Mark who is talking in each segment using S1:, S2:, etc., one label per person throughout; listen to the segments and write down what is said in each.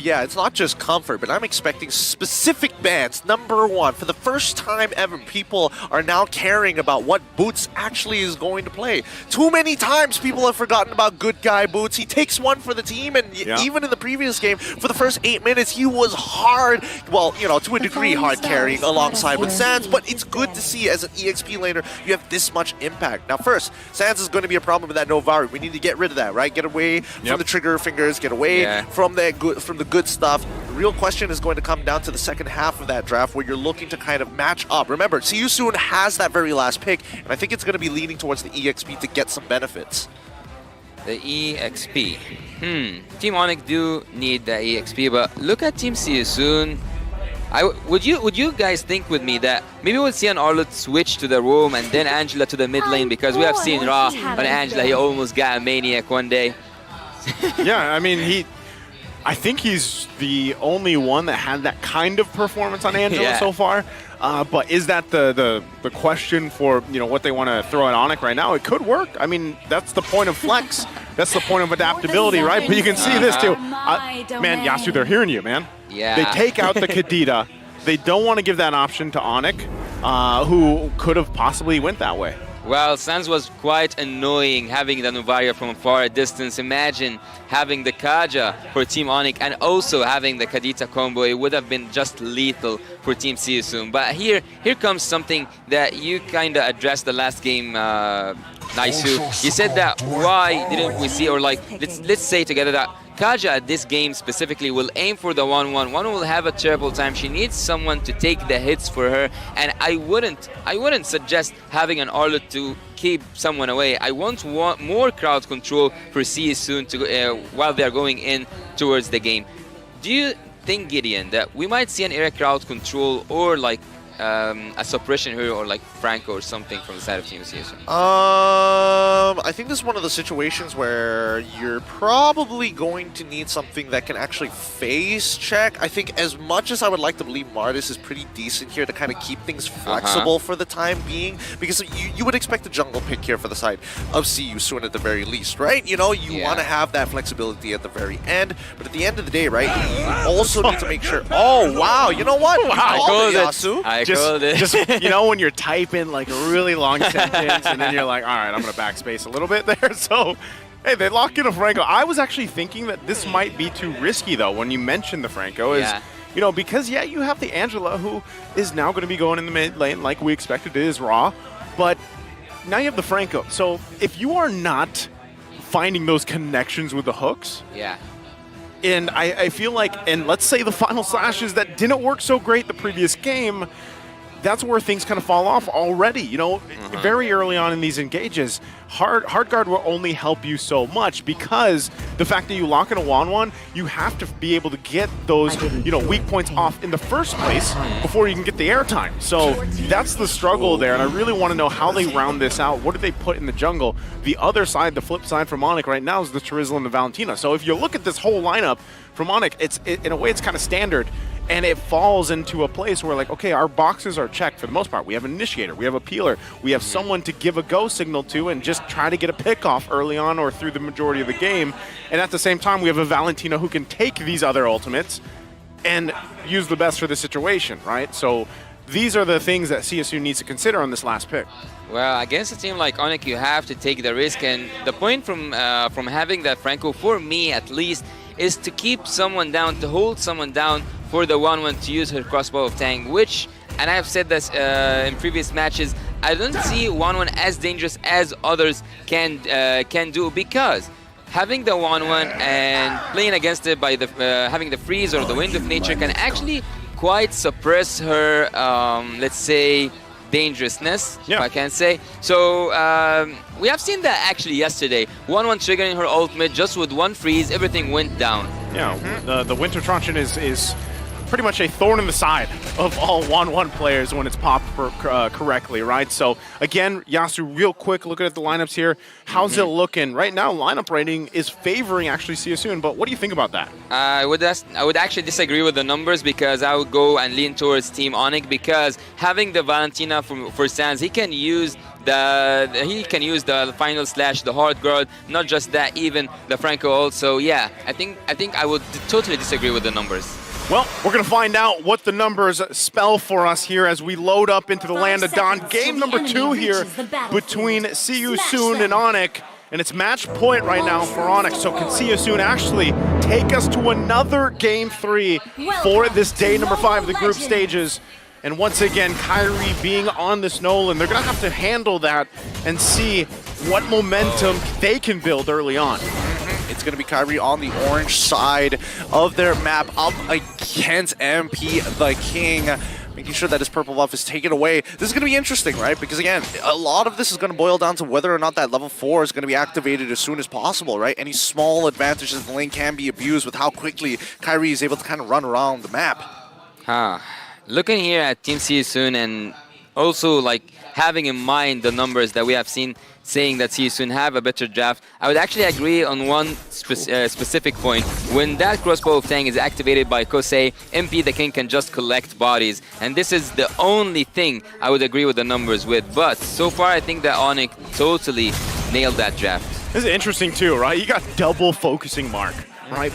S1: yeah, it's not just comfort, but I'm expecting specific bans. Number one, for the first time ever, people are now caring about what Boots actually is going to play. Too many times people have forgotten about good guy Boots. He takes one for the team, and even in the previous game, for the first 8 minutes, he was hard, well, you know, to a degree hard carrying alongside with Sands, but it's good to see as an EXP laner, you have this much impact. Now first, Sands is going to be a problem with that Novari. We need to get rid of that, right? Get away from the trigger fingers, get away from the good stuff. The real question is going to come down to the second half of that draft where you're looking to kind of match up. Remember, See You Soon has that very last pick, and I think it's going to be leaning towards the EXP to get some benefits.
S2: The EXP. Team ONIC do need the EXP, but look at Team See You Soon. Would you guys think with me that maybe we'll see an Arlott switch to the roam and then Angela to the mid lane, because we have seen Ra on Angela, he almost got a Maniac one day.
S3: Yeah, I mean, I think he's the only one that had that kind of performance on Angela so far. But is that the question for, you know, what they want to throw at ONIC right now? It could work. I mean, that's the point of flex. That's the point of adaptability, right? But you can see this too. Man, Yasu, they're hearing you, man.
S2: Yeah.
S3: They take out the Kadita. They don't want to give that option to ONIC, who could have possibly went that way.
S2: Well, Sans was quite annoying having the Novaria from a far distance. Imagine having the Kaja for Team ONIC and also having the Kadita combo. It would have been just lethal for Team See You Soon. But here comes something that you kind of addressed the last game, Naisu. You said that why didn't we see, or like, let's say together that Kaja at this game specifically will aim for the 1-1. 1 will have a terrible time. She needs someone to take the hits for her, and I wouldn't suggest having an Arlott to keep someone away. I want more crowd control for See You Soon to while they're going in towards the game. Do you think, Gideon, that we might see an area crowd control or like a suppression here, or like Franco or something from the side of Team See You Soon?
S1: I think this is one of the situations where you're probably going to need something that can actually phase check. I think as much as I would like to believe Martis is pretty decent here to kind of keep things flexible for the time being, because you would expect a jungle pick here for the side of See You Soon at the very least, right? You know, you want to have that flexibility at the very end, but at the end of the day, right, you also need to make sure. Oh, wow, you know what?
S2: I called it,
S1: Yasu.
S2: I called it.
S3: Just, you know, when you're typing like a really long sentence and then you're like, all right, I'm going to backspace a little bit there. So, hey, they lock in a Franco. I was actually thinking that this might be too risky, though, when you mentioned the Franco. You know, because, yeah, you have the Angela, who is now going to be going in the mid lane like we expected. It is Raw. But now you have the Franco. So if you are not finding those connections with the hooks, and I feel like, and let's say the final slashes that didn't work so great the previous game, that's where things kind of fall off already. You know, very early on in these engages, hard guard will only help you so much, because the fact that you lock in a 1-1, you have to be able to get those, you know, weak points off in the first place before you can get the airtime. So that's the struggle there, and I really want to know how they round this out. What do they put in the jungle? The other side, the flip side from ONIC right now is the Charizzle and the Valentina. So if you look at this whole lineup from ONIC, in a way it's kind of standard. And it falls into a place where, like, okay, our boxes are checked for the most part. We have an initiator, we have a peeler, we have someone to give a go signal to and just try to get a pick off early on or through the majority of the game. And at the same time, we have a Valentina who can take these other ultimates and use the best for the situation, right? So these are the things that CSU needs to consider on this last pick.
S2: Well, against a team like ONIC, you have to take the risk, and the point from having that Franco, for me at least, is to keep someone down, to hold someone down for the 1-1 to use her crossbow of Tang, which, and I have said this in previous matches, I don't see 1-1 as dangerous as others can do, because having the 1-1 and playing against it by the having the freeze or the wind of nature can actually quite suppress her, let's say, dangerousness, if I can say. So we have seen that actually yesterday. 1-1 triggering her ultimate just with one freeze, everything went down.
S3: Yeah, the Winter Truncheon is pretty much a thorn in the side of all 1-1 players when it's popped correctly, right? So again, Yasu, real quick, looking at the lineups here, how's it looking? Right now, lineup rating is favoring actually CSU, but what do you think about that?
S2: I would actually disagree with the numbers, because I would go and lean towards Team ONIC, because having the Valentina for Sands, he can use he can use the final slash, the hard guard. Not just that, even the Franco also. Yeah, I think I would totally disagree with the numbers.
S3: Well, we're going to find out what the numbers spell for us here as we load up into the land of Dawn. Game number 2 here between See You Soon and ONIC. And it's match point right now for ONIC. So can See You Soon actually take us to another Game 3 for this day number 5 of the group stages. And once again, Kyrie being on this Nolan, they're going to have to handle that and see what momentum they can build early on.
S1: It's going to be Kyrie on the orange side of their map up against MP the King, making sure that his purple buff is taken away. This is going to be interesting, right? Because again, a lot of this is going to boil down to whether or not that level 4 is going to be activated as soon as possible, right? Any small advantages in the lane can be abused with how quickly Kyrie is able to kind of run around the map.
S2: Looking here at Team See You Soon and also like having in mind the numbers that we have seen saying that See You Soon have a better draft, I would actually agree on one specific point. When that crossbow of Tang is activated by Kosei, MP the King can just collect bodies. And this is the only thing I would agree with the numbers with. But so far, I think that ONIC totally nailed that draft.
S3: This is interesting too, right? You got double focusing mark, right?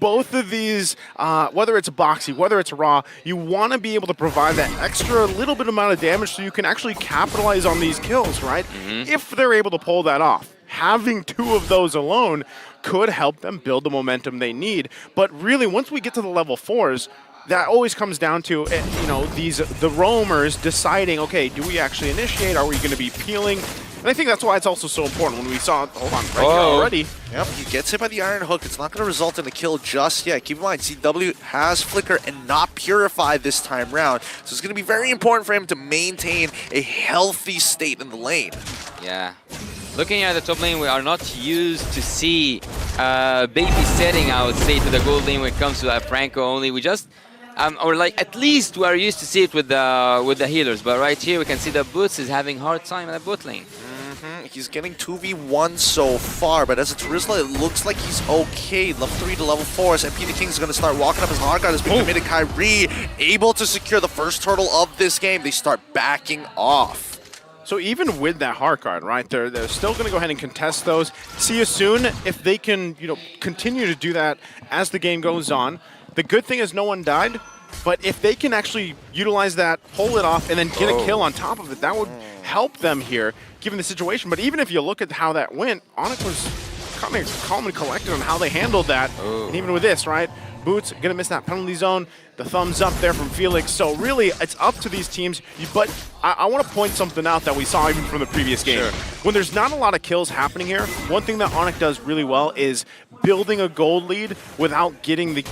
S3: Both of these, whether it's boxy, whether it's raw, you want to be able to provide that extra little bit amount of damage so you can actually capitalize on these kills, right? If they're able to pull that off. Having 2 of those alone could help them build the momentum they need. But really, once we get to the level 4s, that always comes down to, you know, the roamers deciding, okay, do we actually initiate? Are we going to be peeling? And I think that's why it's also so important when we saw, hold on, right here already.
S1: Yep, he gets hit by the Iron Hook. It's not going to result in a kill just yet. Keep in mind, CW has Flicker and not Purify this time round. So it's going to be very important for him to maintain a healthy state in the lane.
S2: Yeah. Looking at the top lane, we are not used to see babysitting, I would say, to the gold lane when it comes to that Franco only. We just... or like at least we are used to see it with the healers, but right here we can see that Boots is having hard time in the bot lane.
S1: He's getting 2v1 so far, but as a Terizla, it looks like he's okay. Level 3 to level 4, as MP the King is going to start walking up his hard guard. Has been committed. Kyrie able to secure the first turtle of this game. They start backing off.
S3: So even with that hard guard, right, they're still going to go ahead and contest those. See You Soon, if they can, you know, continue to do that as the game goes on. The good thing is no one died, but if they can actually utilize that, pull it off, and then get a kill on top of it, that would help them here, given the situation. But even if you look at how that went, ONIC was kind of calm and collected on how they handled that. And even with this, right, Boots going to miss that penalty zone. The thumbs up there from Felix. So really, it's up to these teams. But I want to point something out that we saw even from the previous game.
S1: Sure.
S3: When there's not a lot of kills happening here, one thing that ONIC does really well is building a gold lead without getting the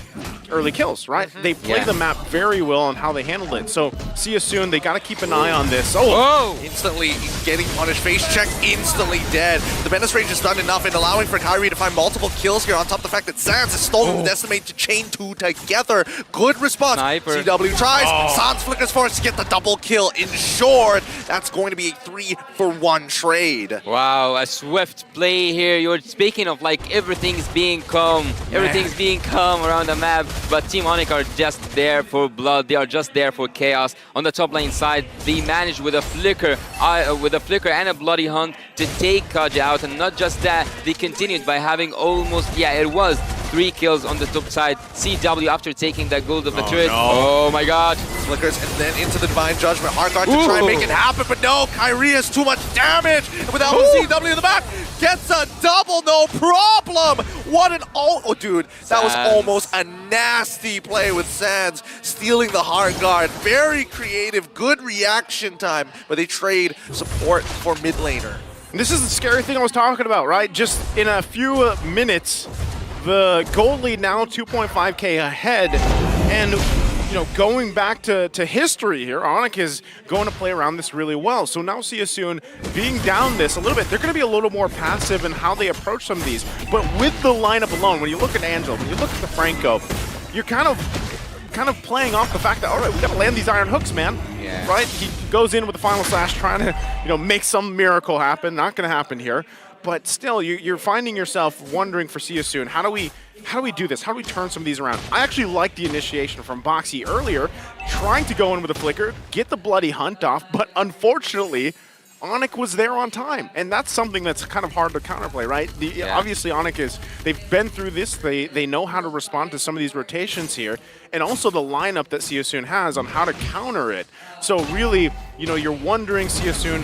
S3: early kills, right? They play the map very well on how they handled it. So See You Soon, they got to keep an eye on this.
S1: Instantly getting punished, face check, instantly dead. The menace range has done enough in allowing for Kyrie to find multiple kills here on top of the fact that Sans has stolen the Decimate to chain 2 together. Good response.
S2: Sniper.
S1: CW tries. Sans flickers forced to get the double kill. In short, that's going to be a 3-for-1 trade.
S2: Wow, a swift play here. You're speaking of like everything's being calm. Everything's being calm around the map. But Team ONIC are just there for blood. They are just there for chaos. On the top lane side, they managed with a flicker and a bloody hunt to take Kaja out. And not just that, they continued by having almost, it was 3 kills on the top side. CW after taking that gold of the turret. Oh my god.
S1: Flickers and then into the Divine Judgment. Hard guard to try and make it happen, but no, Kyrie has too much damage. And without CW in the back, gets a double, no problem. What an dude, that was almost a nasty play with Sans stealing the hard guard. Very creative, good reaction time, but they trade support for mid laner.
S3: And this is the scary thing I was talking about, right? Just in a few minutes, the gold lead now 2.5k ahead, and you know, going back to history here, ONIC is going to play around this really well. So now See You Soon being down this a little bit, they're going to be a little more passive in how they approach some of these. But with the lineup alone, when you look at Angela, when you look at the Franco, you're kind of playing off the fact that, all right, we got to land these iron hooks, man.
S2: Yeah.
S3: Right? He goes in with the final slash, trying to, you know, make some miracle happen. Not going to happen here. But still, you're finding yourself wondering for See You Soon, how do we do this? How do we turn some of these around? I actually like the initiation from Boxy earlier, trying to go in with a flicker, get the bloody hunt off, but unfortunately, ONIC was there on time, and that's something that's kind of hard to counterplay, right? Obviously, ONIC they've been through this, they know how to respond to some of these rotations here, and also the lineup that Seosun has on how to counter it. So really, you're wondering, Seosun,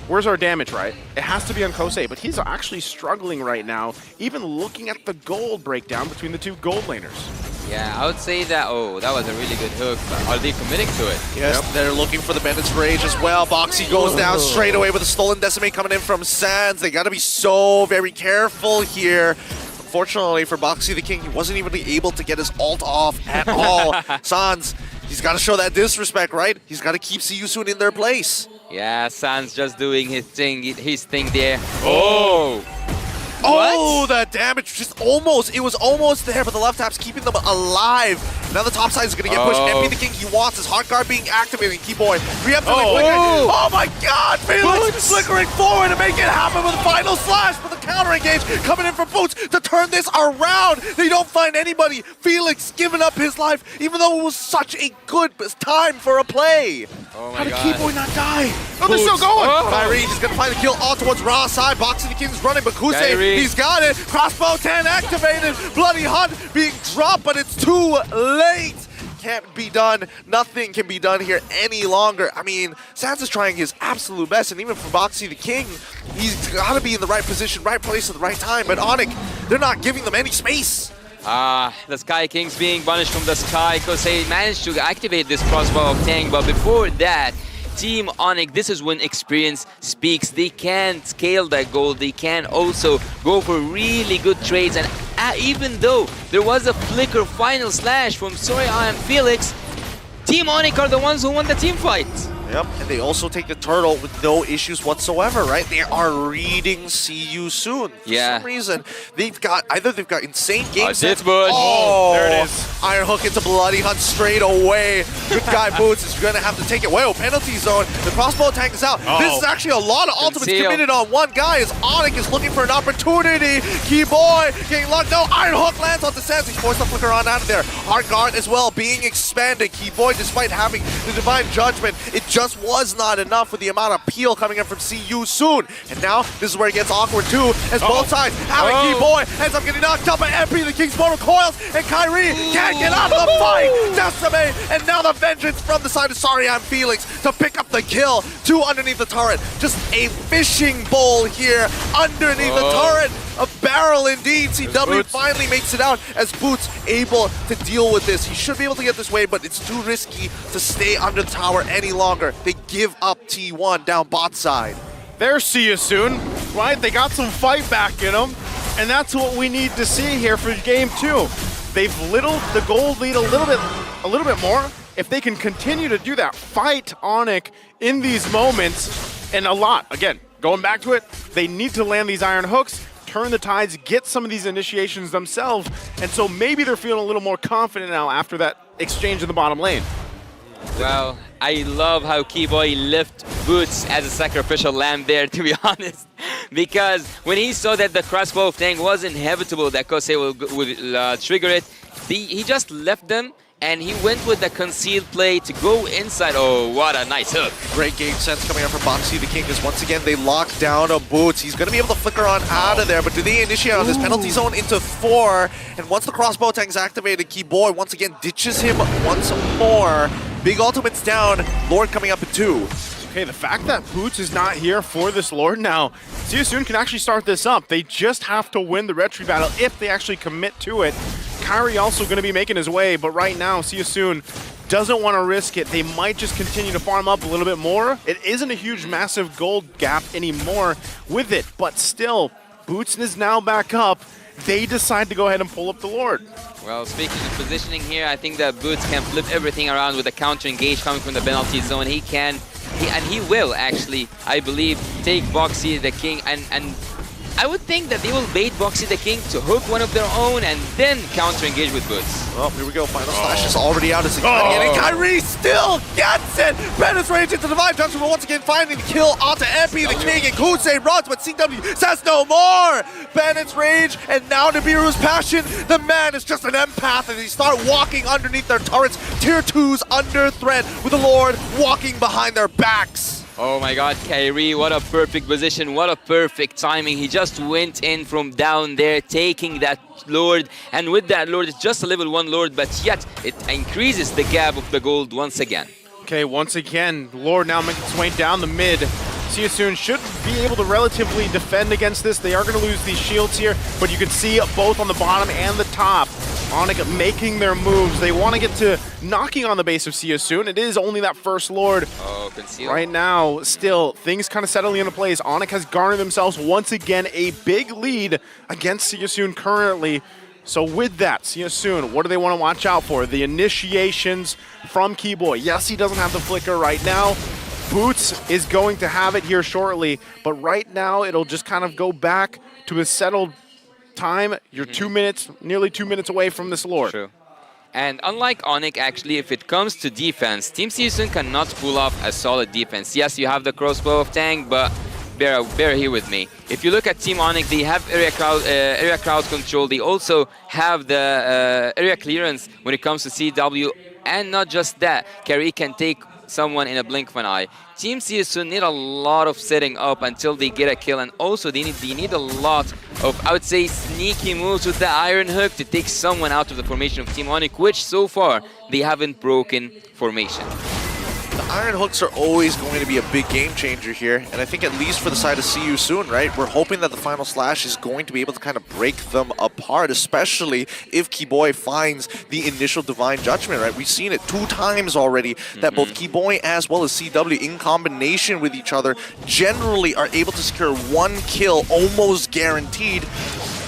S3: where's our damage, right? It has to be on Kosei, but he's actually struggling right now, even looking at the gold breakdown between the two gold laners.
S2: Yeah, I would say that, that was a really good hook, but are they committing to it?
S1: Yes, they're looking for the Bandit's Rage as well. Boxy goes down straight away with a stolen Decimate coming in from Sans. They got to be so very careful here. Unfortunately for Boxy the King, he wasn't even able to get his ult off at all. Sans, he's got to show that disrespect, right? He's got to keep Seosun in their place.
S2: Yeah, Sans just doing his thing there.
S1: Oh, that damage just it was almost there, but the left tap's keeping them alive. Now the top side is going to get pushed. MP the King, he wants his Heart Guard being activated. Keyboy, preemptively flickering. Oh my god, Felix flickering forward to make it happen with the final slash, but the counter engage coming in from Boots to turn this around. They don't find anybody. Felix giving up his life, even though it was such a good time for a play. How did Keyboy not die? Oh, they're still going. Kyrie just going to find the kill all towards Raw side. Boxy the King's running, but Kusei, he's got it. Crossbow 10 activated. Bloody Hunt being dropped, but it's too late. Can't be done. Nothing can be done here any longer. I mean, Sans is trying his absolute best, and even for Boxy the King, he's got to be in the right position, right place at the right time. But ONIC, they're not giving them any space.
S2: The Sky Kings being punished from the sky because they managed to activate this crossbow of Tang, but before that, Team ONIC, this is when experience speaks. They can scale that goal. They can also go for really good trades. And even though there was a flicker final slash from Soraya and Felix, Team ONIC are the ones who won the team fight.
S1: Yep, and they also take the turtle with no issues whatsoever, right? They are reading See You Soon. For some reason, they've got insane game sense.
S3: Oh, there it is.
S1: Iron Hook into Bloody Hunt straight away. Good guy Boots is going to have to take it. Whoa, penalty zone. The crossbow attack is out. This is actually a lot of ultimates committed on one guy as ONIC is looking for an opportunity. Keyboy getting locked. No, Iron Hook lands onto Sans. He forced the flicker on out of there. Heart Guard as well being expanded. Keyboy, despite having the Divine Judgment, it just was not enough with the amount of peel coming in from See You Soon. And now this is where it gets awkward too, as both sides having Keyboy ends up getting knocked up by MP, the King's Mortal Coils, and Kyrie can't get out of the fight. Decimate, and now the vengeance from the side of Soraya and Felix to pick up the kill. Two underneath the turret. Just a fishing bowl here underneath the turret. A barrel indeed. CW finally makes it out as Boots able to deal with this. He should be able to get this way, but it's too risky to stay under the tower any longer. They give up T1 down bot side.
S3: There's See You Soon, right? They got some fight back in them, and that's what we need to see here for game 2. They've littled the gold lead a little bit more. If they can continue to do that, fight ONIC in these moments, and a lot. Again, going back to it, they need to land these iron hooks, turn the tides, get some of these initiations themselves, and so maybe they're feeling a little more confident now after that exchange in the bottom lane.
S2: Well, I love how Keyboy left Boots as a sacrificial lamb there, to be honest. Because when he saw that the crossbow of Tang was inevitable, that Kosei would trigger it, he just left them, and he went with the concealed play to go inside. Oh, what a nice hook.
S1: Great game sense coming out from Boxy the King, because once again, they lock down a Boots. He's going to be able to flicker on out of there, but do they initiate on this penalty zone into 4? And once the crossbow tank is activated, Keyboy once again ditches him once more. Big ultimates down, Lord coming up at 2.
S3: Okay, the fact that Boots is not here for this Lord now, See You Soon can actually start this up. They just have to win the retry battle if they actually commit to it. Kyrie also going to be making his way, but right now, See You Soon doesn't want to risk it. They might just continue to farm up a little bit more. It isn't a huge, massive gold gap anymore with it, but still, Boots is now back up. They decide to go ahead and pull up the Lord.
S2: Well, speaking of positioning here, I think that Boots can flip everything around with a counter engage coming from the penalty zone. He can, and he will actually, I believe, take Boxy the King, and I would think that they will bait Boxy the King to hook one of their own and then counter engage with Boots.
S1: Well, here we go. Final slash is already out as and Kyrie still gets it. Bandit's Rage into Divine Judgment, but once again finding the kill onto MP the King, and Kusei runs, but CW says no more. Bandit's Rage, and now Nibiru's Passion. The man is just an empath as he start walking underneath their turrets. Tier 2s under threat with the Lord walking behind their backs.
S2: Oh my god, Kyrie, what a perfect position, what a perfect timing. He just went in from down there, taking that Lord, and with that Lord, it's just a level 1 Lord, but yet it increases the gap of the gold once again.
S3: Okay, once again, Lord now making its way down the mid. Seasoon should be able to relatively defend against this. They are going to lose these shields here, but you can see both on the bottom and the top, ONIC making their moves. They want to get to knocking on the base of Seasoon. It is only that first Lord.
S2: Oh, conceal.
S3: Right now, still, things kind of settling into place. ONIC has garnered themselves once again a big lead against Seasoon currently. So with that, Seasoon, what do they want to watch out for? The initiations from Keyboy. Yes, he doesn't have the flicker right now. Boots is going to have it here shortly, but right now it'll just kind of go back to a settled time. You're 2 minutes, nearly 2 minutes away from this Lord.
S2: True. And unlike ONIC, actually, if it comes to defense, Team Seasoon cannot pull off a solid defense. Yes, you have the crossbow of Tang, but bear here with me. If you look at Team ONIC, they have area crowd control. They also have the area clearance when it comes to CW. And not just that, Kyrie can take someone in a blink of an eye. Team Seasoon need a lot of setting up until they get a kill, and also they need a lot of, I would say, sneaky moves with the Iron Hook to take someone out of the formation of Team ONIC, which so far they haven't broken formation.
S1: The Iron Hooks are always going to be a big game changer here, and I think at least for the side of Seasoon, right, we're hoping that the final slash is going to be able to kind of break them apart, especially if Keyboy finds the initial Divine Judgment, right? We've seen it 2 times already that both Keyboy as well as CW in combination with each other generally are able to secure 1 kill almost guaranteed.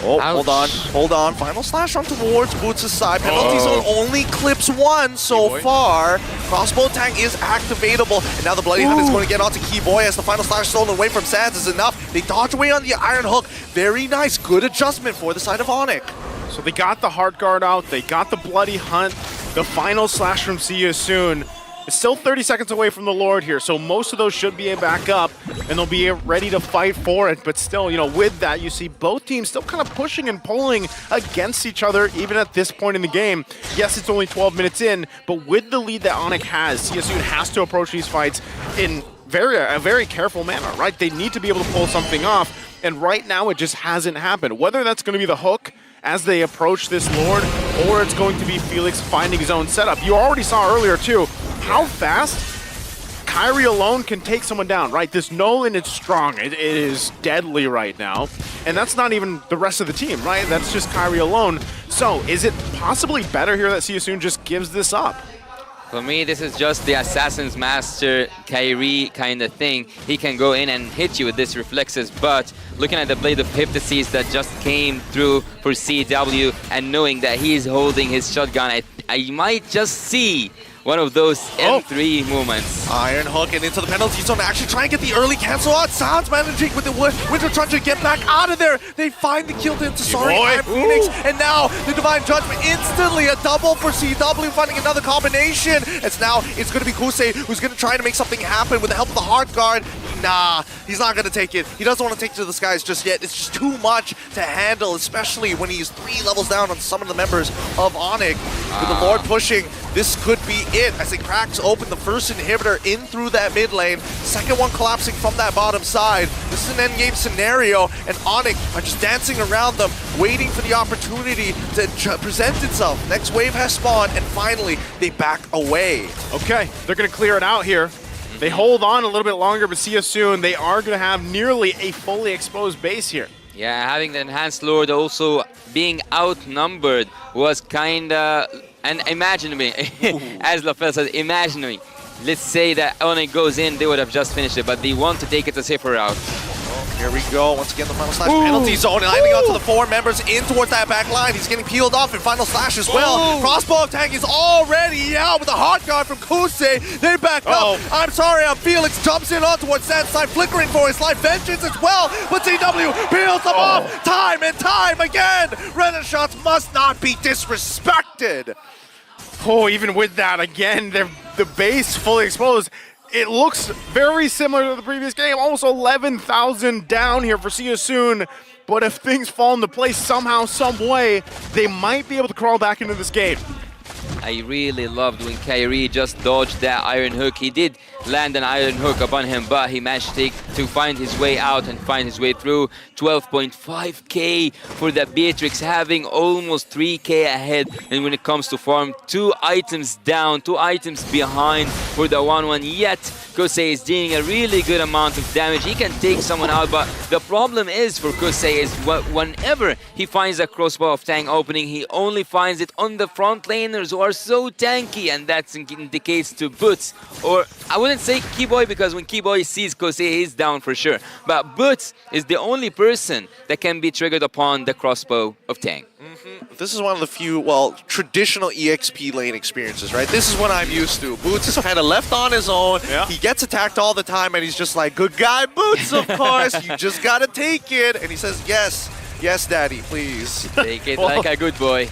S1: Oh,
S2: Ouch.
S1: hold on. Final slash on towards Boots' side. Penalty zone only clips 1 so far. Crossbow tank is activatable, and now the Bloody Hunt is going to get onto Keyboy as the final slash stolen away from Sands is enough. They dodge away on the Iron Hook. Very nice, good adjustment for the side of ONIC.
S3: So they got the Heart Guard out, they got the Bloody Hunt, the final slash from Seasoon. It's still 30 seconds away from the Lord here, so most of those should be back up, and they'll be ready to fight for it. But still, you know, with that, you see both teams still kind of pushing and pulling against each other, even at this point in the game. Yes, it's only 12 minutes in, but with the lead that ONIC has, Seasoon has to approach these fights in a very careful manner, right? They need to be able to pull something off, and right now it just hasn't happened. Whether that's going to be the hook as they approach this Lord, or it's going to be Felix finding his own setup. You already saw earlier, too, how fast Kyrie alone can take someone down, right? This Nolan is strong. It is deadly right now. And that's not even the rest of the team, right? That's just Kyrie alone. So is it possibly better here that Seasoon just gives this up?
S2: For me, this is just the Assassin's Master Kyrie kind of thing. He can go in and hit you with this reflexes, but looking at the Blade of Hypnosis that just came through for CW and knowing that he's holding his shotgun, I might just see one of those M3 moments.
S1: Iron Hook and into the penalty zone. Actually trying to get the early cancel out. Sounds managing with the Winter trying to get back out of there. They find the kill to Sorry and Phoenix. And now the Divine Judgment instantly a double for CW, finding another combination. It's going to be Kusei who's going to try to make something happen with the help of the Heart Guard. Nah, he's not going to take it. He doesn't want to take it to the skies just yet. It's just too much to handle, especially when he's 3 levels down on some of the members of ONIC. With the Lord pushing, this could be it as it cracks open the first inhibitor in through that mid lane. Second one collapsing from that bottom side. This is an endgame scenario, and ONIC are just dancing around them, waiting for the opportunity to present itself. Next wave has spawned, and finally, they back away.
S3: Okay, they're going to clear it out here. They hold on a little bit longer, but Seasoon, they are going to have nearly a fully exposed base here.
S2: Yeah, having the Enhanced Lord also being outnumbered was kind of... And imagine me, as LaFell says, imagine me. Let's say that ONIC goes in, they would have just finished it, but they want to take it a safer route.
S1: Here we go. Once again, the final slash penalty zone, landing onto the 4 members in towards that back line. He's getting peeled off in final slash as well. Crossbow attack is already out with a Heart Guard from Kusei. They back up. I'm sorry, Felix jumps in on towards that side, flickering for his life. Vengeance as well, but CW peels them off time and time again. Renaissance must not be disrespected.
S3: Oh, even with that, again, the base fully exposed. It looks very similar to the previous game, almost 11,000 down here for Seasoon. But if things fall into place somehow, some way, they might be able to crawl back into this game.
S2: I really loved when Kyrie just dodged that Iron Hook. He did land an Iron Hook upon him, but he managed to find his way out and find his way through. 12.5k for the Beatrix, having almost 3k ahead. And when it comes to farm, 2 items down, 2 items behind for the 1-1. Yet Kosei is dealing a really good amount of damage. He can take someone out, but the problem is for Kosei is whenever he finds a crossbow of Tang opening, he only finds it on the front laners who are so tanky, and that indicates to Boots, or I wouldn't say Keyboy, because when Keyboy sees Kosei, he's down for sure. But Boots is the only person that can be triggered upon the crossbow of Tang.
S1: This is one of the few, well, traditional EXP lane experiences, right? This is what I'm used to. Boots is kind of left on his own.
S3: Yeah.
S1: He gets attacked all the time, and he's just like, good guy, Boots, of course. You just got to take it. And he says, yes, yes, daddy, please.
S2: Take it like a good boy.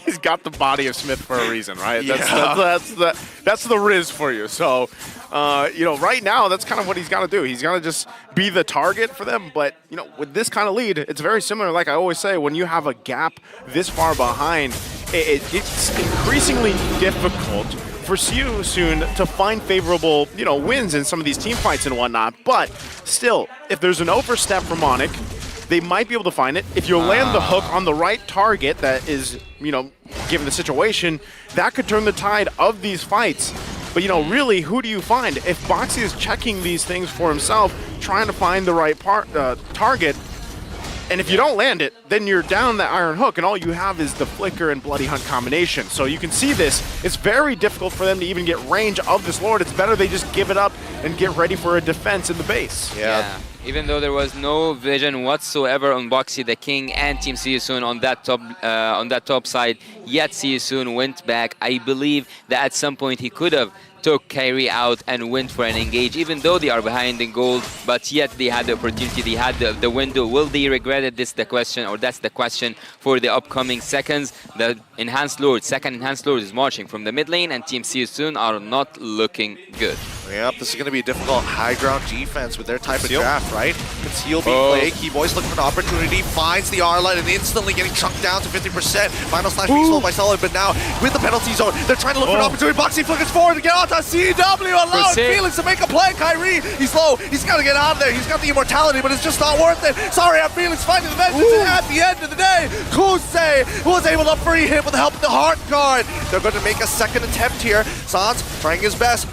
S3: He's got the body of Smith for a reason, right?
S1: Yeah.
S3: That's the Riz for you. So, you know, right now, that's kind of what he's got to do. He's got to just be the target for them. But, you know, with this kind of lead, it's very similar. Like I always say, when you have a gap this far behind, it's increasingly difficult for Siu soon to find favorable, you know, wins in some of these team fights and whatnot. But still, if there's an overstep from ONIC, they might be able to find it. If you land the hook on the right target that is, you know, given the situation, that could turn the tide of these fights. But, you know, really, who do you find? If Boxy is checking these things for himself, trying to find the right target, and if you don't land it, then you're down that Iron Hook, and all you have is the Flicker and Bloody Hunt combination. So you can see this. It's very difficult for them to even get range of this Lord. It's better they just give it up and get ready for a defense in the base.
S2: Yeah. Even though there was no vision whatsoever on Boxy the King and Team Siusun on that top side, yet Siusun went back. I believe that at some point he could have took Kyrie out and went for an engage, even though they are behind in gold, but yet they had the opportunity, they had the window. Will they regret it? This is the question, or that's the question for the upcoming seconds. The Enhanced Lord, second Enhanced Lord is marching from the mid lane, and Team Siusun are not looking good.
S1: Yep, this is going to be a difficult high ground defense with their type of draft, right? Conceal being played, Keyboy's looking for an opportunity, finds the Arla and instantly getting chucked down to 50%. Final slash being sold by Solid, but now with the penalty zone, they're trying to look for an opportunity. Boxy flickers forward to get onto CW, allowing Felix to make a play. Kyrie, he's low, he's got to get out of there. He's got the immortality, but it's just not worth it. Sorry, I'm Felix finding the vengeance, and at the end of the day, Kusei was able to free him with the help of the Heart Guard. They're going to make a second attempt here. Sans trying his best.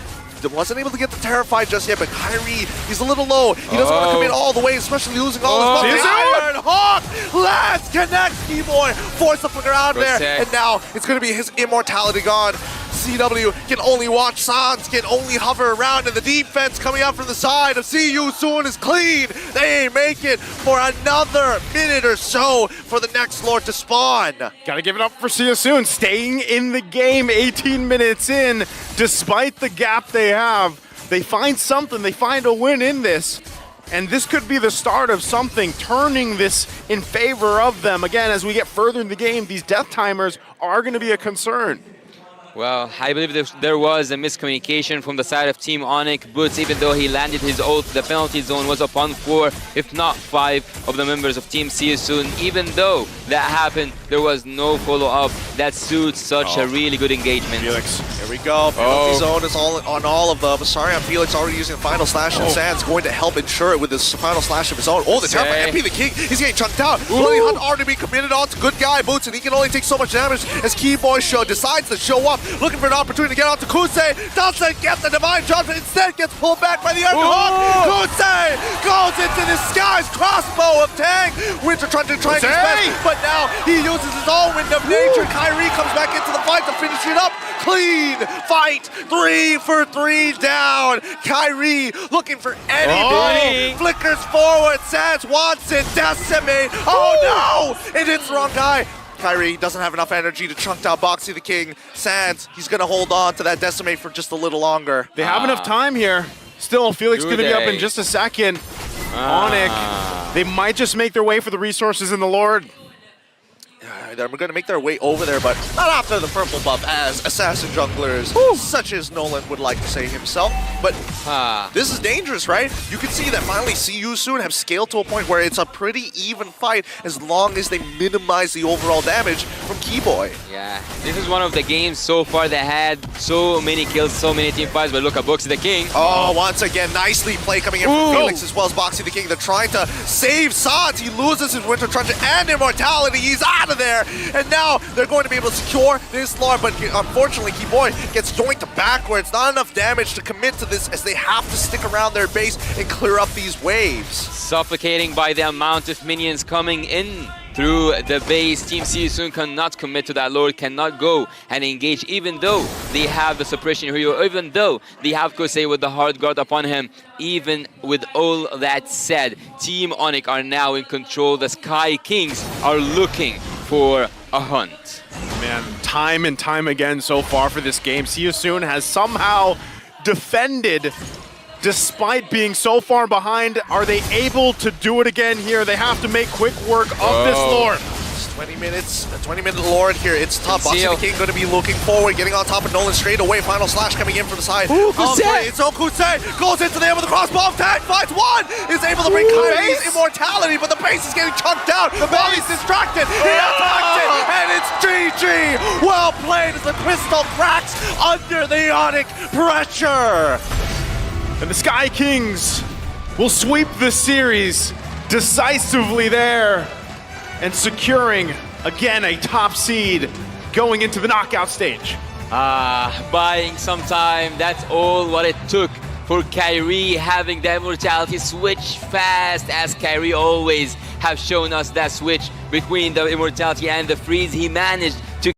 S1: Wasn't able to get the Terrified just yet, but Kyrie, he's a little low. He doesn't want to commit all the way, especially losing all his buffs. Iron Hawk! Let's connect, Keyboy. Force the flicker out there, and now it's going to be his immortality gone. CW can only watch. Sans can only hover around, and the defense coming out from the side of CU soon is clean. They make it for another minute or so for the next Lord to spawn.
S3: Gotta give it up for Sia soon, staying in the game 18 minutes in, despite the gap they have. They find something, they find a win in this. And this could be the start of something, turning this in favor of them. Again, as we get further in the game, these death timers are going to be a concern.
S2: Well, I believe there was a miscommunication from the side of Team ONIC. Boots, even though he landed his ult, the penalty zone was upon 4, if not 5, of the members of Team Siusun. Even though that happened, there was no follow-up. That suits such a really good engagement.
S3: Felix.
S1: Here we go. Penalty zone is on all of them. Sorry, I'm Felix already using the final slash, and Sans going to help ensure it with this final slash of his own. Oh, the Terrified MP, the King, he's getting chunked out. Bloody Hunt already being committed on to good guy Boots, and he can only take so much damage as Keyboy decides to show up, looking for an opportunity to get out to Kusei. Doesn't get the Divine Judgment, instead gets pulled back by the Iron Hawk. Kusei goes into the skies, crossbow of Tang. Winter trying to his best, but now he uses his own Wind of Nature. Kyrie comes back into the fight to finish it up. Clean fight, 3 for 3 down. Kyrie looking for anything. Flickers forward, Sans wants it, Decimate. Oh no, it hits the wrong guy. Kyrie doesn't have enough energy to chunk down Boxy the King. Sans, he's going to hold on to that Decimate for just a little longer.
S3: They have enough time here. Still, Felix going to be up in just a second. ONIC, they might just make their way for the resources in the Lord.
S1: They're going to make their way over there, but not after the purple buff as assassin junglers, such as Nolan would like to say himself. But this is dangerous, right? You can see that finally See You Soon have scaled to a point where it's a pretty even fight as long as they minimize the overall damage from Keyboy.
S2: Yeah, this is one of the games so far that had so many kills, so many team fights, but look at Boxy the King.
S1: Oh, once again, nicely played coming in from Felix as well as Boxy the King. They're trying to save Sods. He loses his Winter Truncheon and Immortality. He's out of there. And now they're going to be able to secure this Lord, but unfortunately, Keyboy gets joined backwards. Not enough damage to commit to this as they have to stick around their base and clear up these waves.
S2: Suffocating by the amount of minions coming in through the base. Team See You Soon cannot commit to that Lord, cannot go and engage, even though they have the suppression hero, even though they have Kosei with the hard guard upon him. Even with all that said, Team ONIC are now in control. The Sky Kings are looking for a hunt.
S3: Man, time and time again so far for this game, See You Soon has somehow defended despite being so far behind. Are they able to do it again here? They have to make quick work of this Lord.
S1: It's 20 minutes, a 20-minute Lord here. It's tough. Boxy the King going to be looking forward, getting on top of Nolan straight away. Final slash coming in from the side. It's Okusei. Goes into there with the crossbow. Tag fights one. Is able to bring Kyrie's immortality, but the base is getting chunked out. The body's distracted. He attacks it, and it's GG. Well played as the crystal cracks under the ONIC pressure.
S3: And the Sky Kings will sweep the series decisively there and securing, again, a top seed going into the knockout stage.
S2: Buying some time, that's all what it took for Kyrie, having the immortality switch fast, as Kyrie always have shown us that switch between the immortality and the freeze. He managed